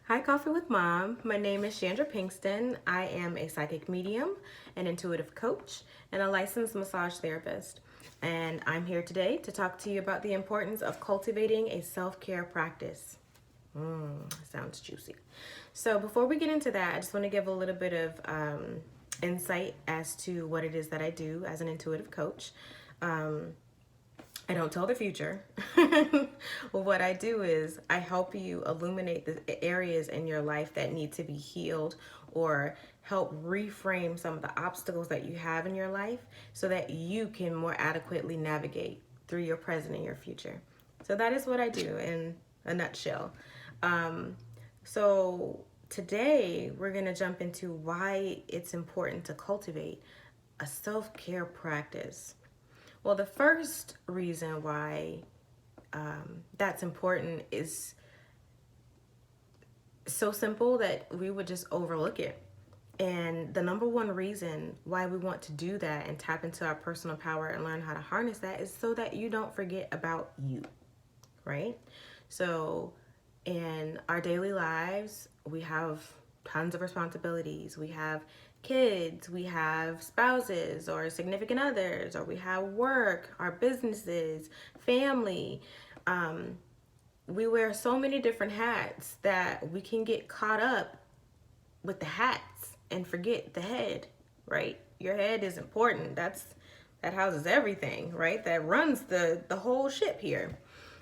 Hi, Coffee with Mom. My name is Chandra Pinkston. I am a psychic medium, an intuitive coach, and a licensed massage therapist. And I'm here today to talk to you about the importance of cultivating a self care practice. Sounds juicy. So, before we get into that, I just want to give a little bit of insight as to what it is that I do as an intuitive coach. I don't tell the future. Well, what I do is I help you illuminate the areas in your life that need to be healed or help reframe some of the obstacles that you have in your life so that you can more adequately navigate through your present and your future. So that is what I do in a nutshell. Um, so today we're going to jump into why it's important to cultivate a self-care practice. Well, the first reason why that's important is so simple that we would just overlook it. And the number one reason why we want to do that and tap into our personal power and learn how to harness that is so that you don't forget about you, right? So in our daily lives, we have tons of responsibilities. We have kids, we have spouses or significant others, or we have work, our businesses, family. We wear so many different hats that we can get caught up with the hats and forget the head, right? Your head is important. That houses everything, right? That runs the whole ship here.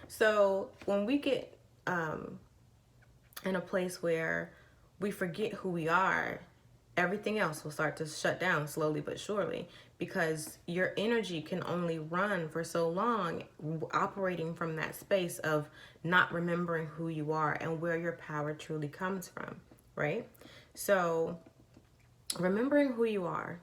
So when we get in a place where we forget who we are, everything else will start to shut down slowly but surely, because your energy can only run for so long operating from that space of not remembering who you are and where your power truly comes from, right? So remembering who you are,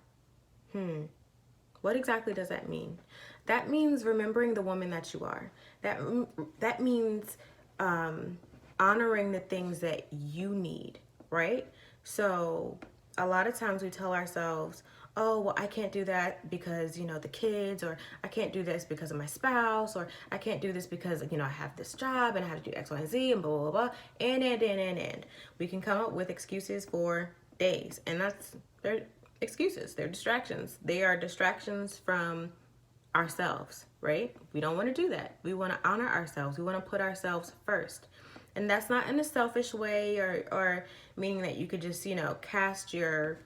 what exactly does that mean? That means remembering the woman that you are. That means honoring the things that you need, right? So a lot of times we tell ourselves, oh, well, I can't do that because, the kids, or I can't do this because of my spouse, or I can't do this because, I have this job and I have to do X, Y, and Z, and blah, blah, blah, and. We can come up with excuses for days, and they're excuses. They're distractions. They are distractions from ourselves, right? We don't want to do that. We want to honor ourselves. We want to put ourselves first. And that's not in a selfish way or meaning that you could just, cast your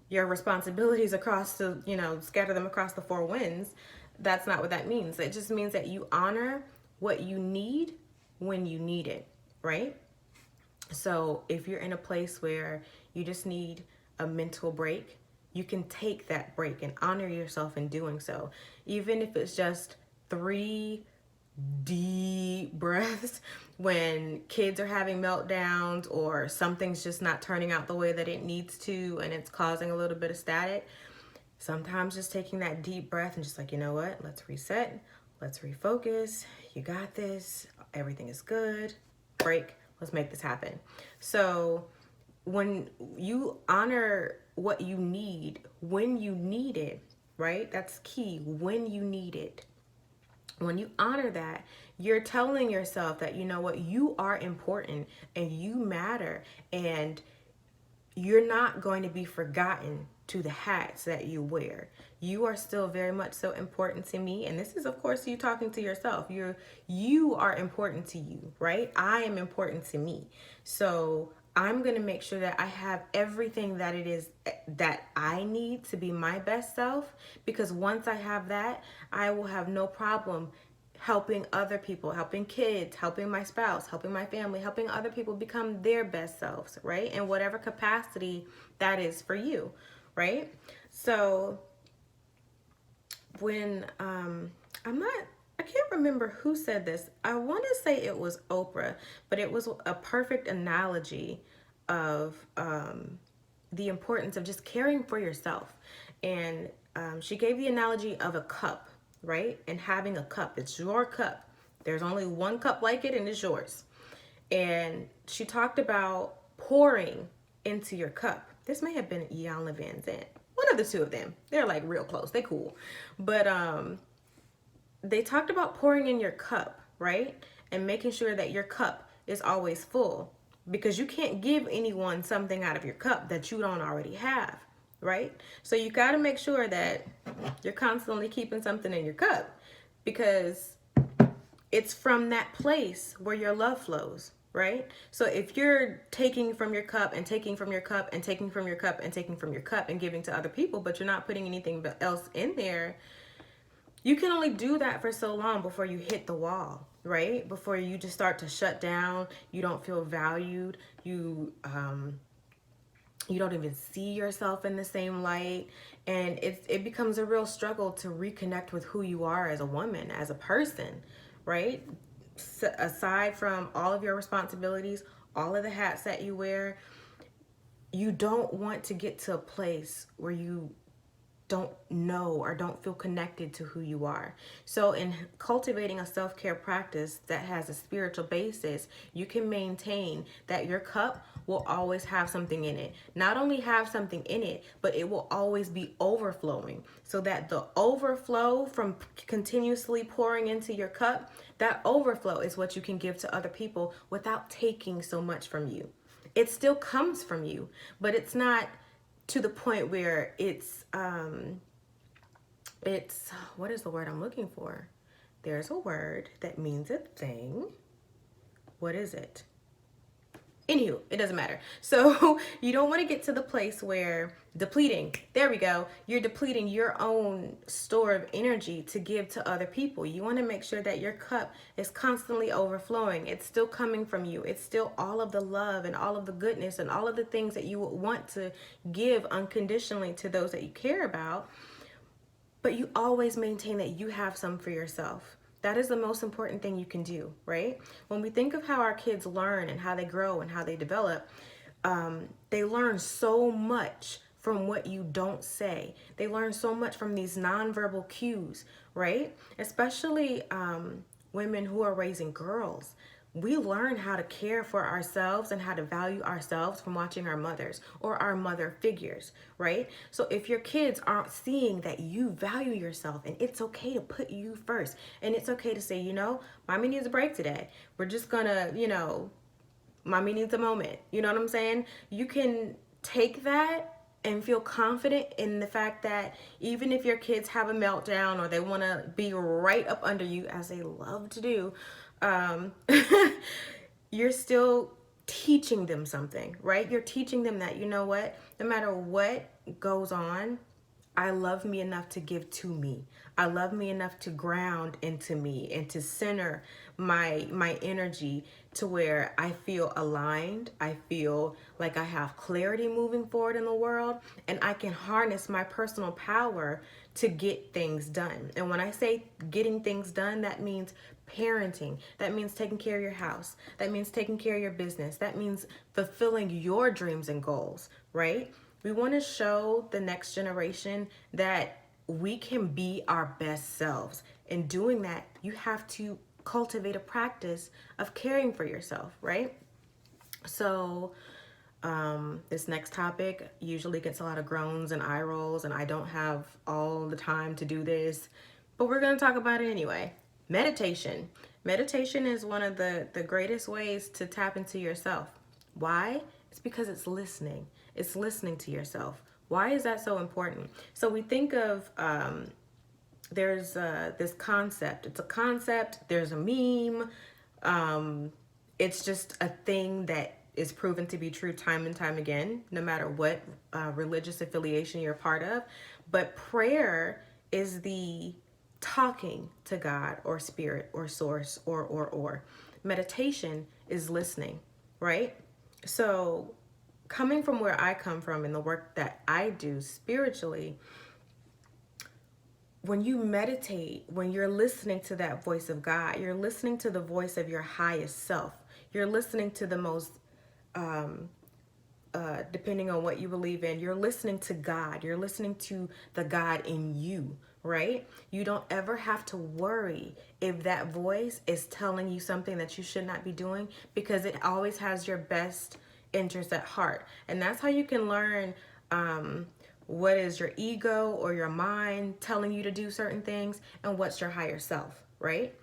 responsibilities across the, scatter them across the four winds. That's not what that means. It just means that you honor what you need when you need it, right? So if you're in a place where you just need a mental break, you can take that break and honor yourself in doing so. Even if it's just 3 deep breaths when kids are having meltdowns or something's just not turning out the way that it needs to and it's causing a little bit of static. Sometimes just taking that deep breath and just like, you know what, let's reset, let's refocus, you got this, everything is good, break, let's make this happen. So when you honor what you need when you need it, right? That's key, when you need it. When you honor that, you're telling yourself that, you know what, you are important and you matter, and you're not going to be forgotten to the hats that you wear. You are still very much so important to me, and this is of course you talking to yourself. You are important to you, right? I am important to me. So I'm going to make sure that I have everything that it is that I need to be my best self, because once I have that, I will have no problem helping other people, helping kids, helping my spouse, helping my family, helping other people become their best selves, right? In whatever capacity that is for you, right? So when I can't remember who said this. I want to say it was Oprah, but it was a perfect analogy of the importance of just caring for yourself. And she gave the analogy of a cup, right? And having a cup. It's your cup. There's only one cup like it, and it's yours. And she talked about pouring into your cup. This may have been Iyanla Vanzant. One of the two of them. They're like real close. They cool. But they talked about pouring in your cup, right? And making sure that your cup is always full. because you can't give anyone something out of your cup that you don't already have, right? So you got to make sure that you're constantly keeping something in your cup, because it's from that place where your love flows, right? So if you're taking from your cup and taking from your cup and taking from your cup and taking from your cup and giving to other people, but you're not putting anything else in there, you can only do that for so long before you hit the wall, right? Before you just start to shut down, you don't feel valued, you don't even see yourself in the same light, and it becomes a real struggle to reconnect with who you are as a woman, as a person, right? Aside from all of your responsibilities, all of the hats that you wear, you don't want to get to a place where you don't know or don't feel connected to who you are. So in cultivating a self-care practice that has a spiritual basis, you can maintain that your cup will always have something in it. Not only have something in it, but it will always be overflowing, so that the overflow from continuously pouring into your cup, that overflow is what you can give to other people without taking so much from you. It still comes from you, but it's not to the point where it's what is the word I'm looking for? There's a word that means a thing. What is it? Anywho, it doesn't matter. So you don't want to get to the place where depleting, there we go, you're depleting your own store of energy to give to other people. You want to make sure that your cup is constantly overflowing. It's still coming from you. It's still all of the love and all of the goodness and all of the things that you would want to give unconditionally to those that you care about. But you always maintain that you have some for yourself. That is the most important thing you can do, right? When we think of how our kids learn and how they grow and how they develop, they learn so much from what you don't say. They learn so much from these nonverbal cues, right? Especially women who are raising girls. We learn how to care for ourselves and how to value ourselves from watching our mothers or our mother figures, right? So if your kids aren't seeing that you value yourself, and it's okay to put you first, and it's okay to say, you know, mommy needs a break today. We're just gonna, mommy needs a moment. You know what I'm saying? You can take that and feel confident in the fact that even if your kids have a meltdown or they want to be right up under you, as they love to do, you're still teaching them something, right? You're teaching them that, you know what, no matter what goes on, I love me enough to give to me. I love me enough to ground into me and to center my energy to where I feel aligned. I feel like I have clarity moving forward in the world, and I can harness my personal power to get things done. And when I say getting things done, that means parenting. That means taking care of your house. That means taking care of your business. That means fulfilling your dreams and goals, right? We want to show the next generation that we can be our best selves. In doing that, you have to cultivate a practice of caring for yourself, right? So this next topic usually gets a lot of groans and eye rolls, and I don't have all the time to do this, but we're going to talk about it anyway. Meditation. Meditation is one of the greatest ways to tap into yourself. Why? It's because it's listening. It's listening to yourself. Why is that so important? So we think of there's this concept. It's a concept. There's a meme. It's just a thing that is proven to be true time and time again, no matter what religious affiliation you're part of. But prayer is the talking to God or spirit or source or. Meditation is listening, right? So coming from where I come from and the work that I do spiritually, when you meditate, when you're listening to that voice of God, you're listening to the voice of your highest self. You're listening to the most, depending on what you believe in, you're listening to God. You're listening to the God in you, right? You don't ever have to worry if that voice is telling you something that you should not be doing, because it always has your best interest at heart. And that's how you can learn what is your ego or your mind telling you to do certain things and what's your higher self, right?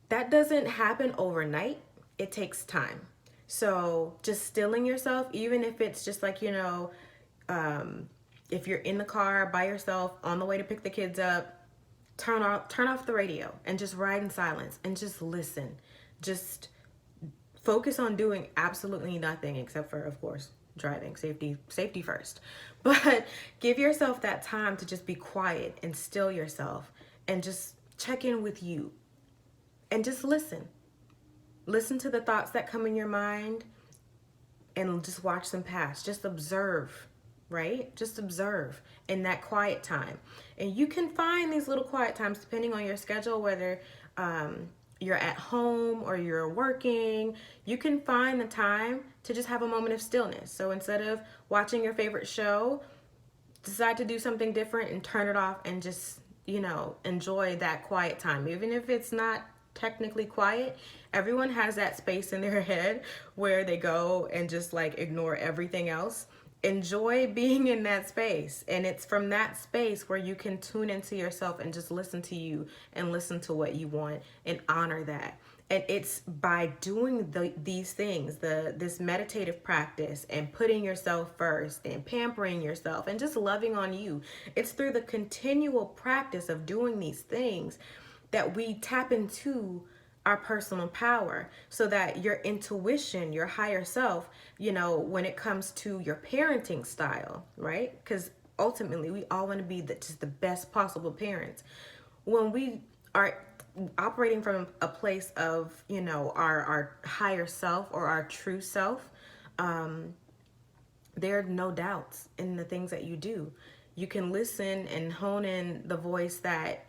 That doesn't happen overnight. It takes time. So just stilling yourself, even if it's just like, if you're in the car by yourself on the way to pick the kids up, turn off the radio and just ride in silence and just listen. Just focus on doing absolutely nothing except for, of course, driving. Safety first. But give yourself that time to just be quiet and still yourself and just check in with you and just listen. Listen to the thoughts that come in your mind and just watch them pass. Just observe, right? Just observe in that quiet time. And you can find these little quiet times depending on your schedule, whether you're at home or you're working. You can find the time to just have a moment of stillness. So instead of watching your favorite show, decide to do something different and turn it off and just, enjoy that quiet time. Even if it's not technically quiet, everyone has that space in their head where they go and just like ignore everything else. Enjoy being in that space, and it's from that space where you can tune into yourself and just listen to you and listen to what you want and honor that. And it's by doing these things, this meditative practice and putting yourself first and pampering yourself and just loving on you. It's through the continual practice of doing these things that we tap into our personal power, so that your intuition, your higher self, when it comes to your parenting style, right? Because ultimately we all want to be just the best possible parents. When we are operating from a place of, our higher self or our true self, there are no doubts in the things that you do. You can listen and hone in the voice that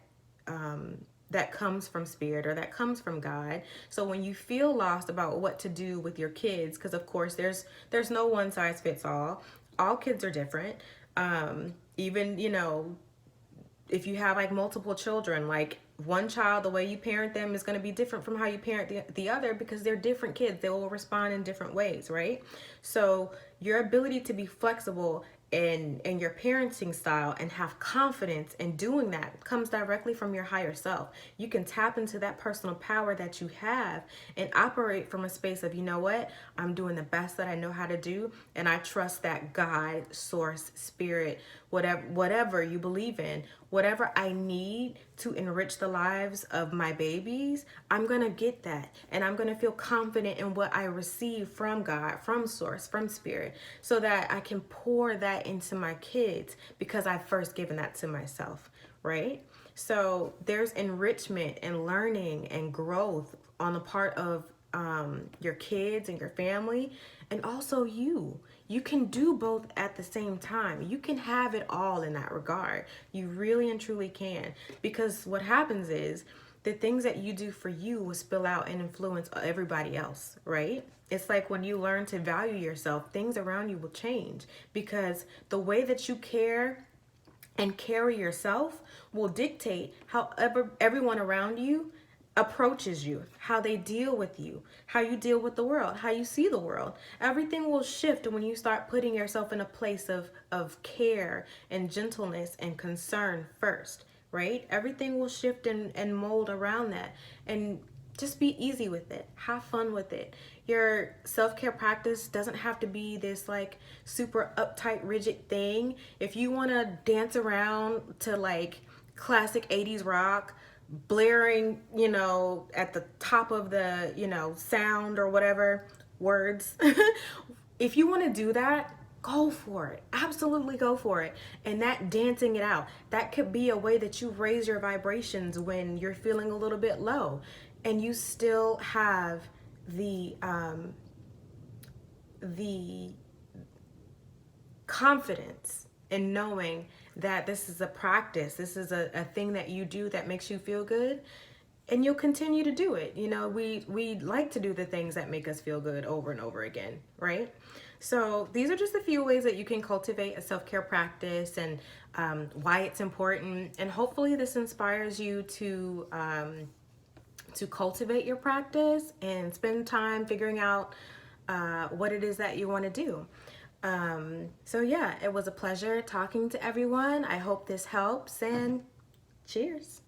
comes from spirit or that comes from God. So when you feel lost about what to do with your kids, because of course there's no one size fits all. All kids are different. Even, if you have like multiple children, like one child, the way you parent them is going to be different from how you parent the other, because they're different kids. They will respond in different ways, right? So your ability to be flexible in your parenting style and have confidence in doing that comes directly from your higher self. You can tap into that personal power that you have and operate from a space of, I'm doing the best that I know how to do, and I trust that God, source, spirit, whatever you believe in, whatever I need to enrich the lives of my babies, I'm going to get that. And I'm going to feel confident in what I receive from God, from source, from spirit, so that I can pour that into my kids because I've first given that to myself, right? So there's enrichment and learning and growth on the part of your kids and your family, and also you. You can do both at the same time. You can have it all in that regard. You really and truly can. Because what happens is the things that you do for you will spill out and influence everybody else, right? It's like when you learn to value yourself, things around you will change, because the way that you care and carry yourself will dictate how everyone around you approaches you, how they deal with you, how you deal with the world, how you see the world. Everything will shift when you start putting yourself in a place of care and gentleness and concern first, right? Everything will shift and mold around that. And just be easy with it. Have fun with it. Your self-care practice doesn't have to be this like super uptight, rigid thing. If you want to dance around to like classic 80s rock, blaring, at the top of the, sound or whatever words. If you want to do that, go for it. Absolutely go for it. And that dancing it out, that could be a way that you raise your vibrations when you're feeling a little bit low, and you still have the confidence in knowing that this is a practice, this is a thing that you do that makes you feel good, and you'll continue to do it. We like to do the things that make us feel good over and over again, right? So these are just a few ways that you can cultivate a self-care practice, and why it's important. And hopefully this inspires you to cultivate your practice and spend time figuring out what it is that you want to do. So yeah, it was a pleasure talking to everyone. I hope this helps, and cheers.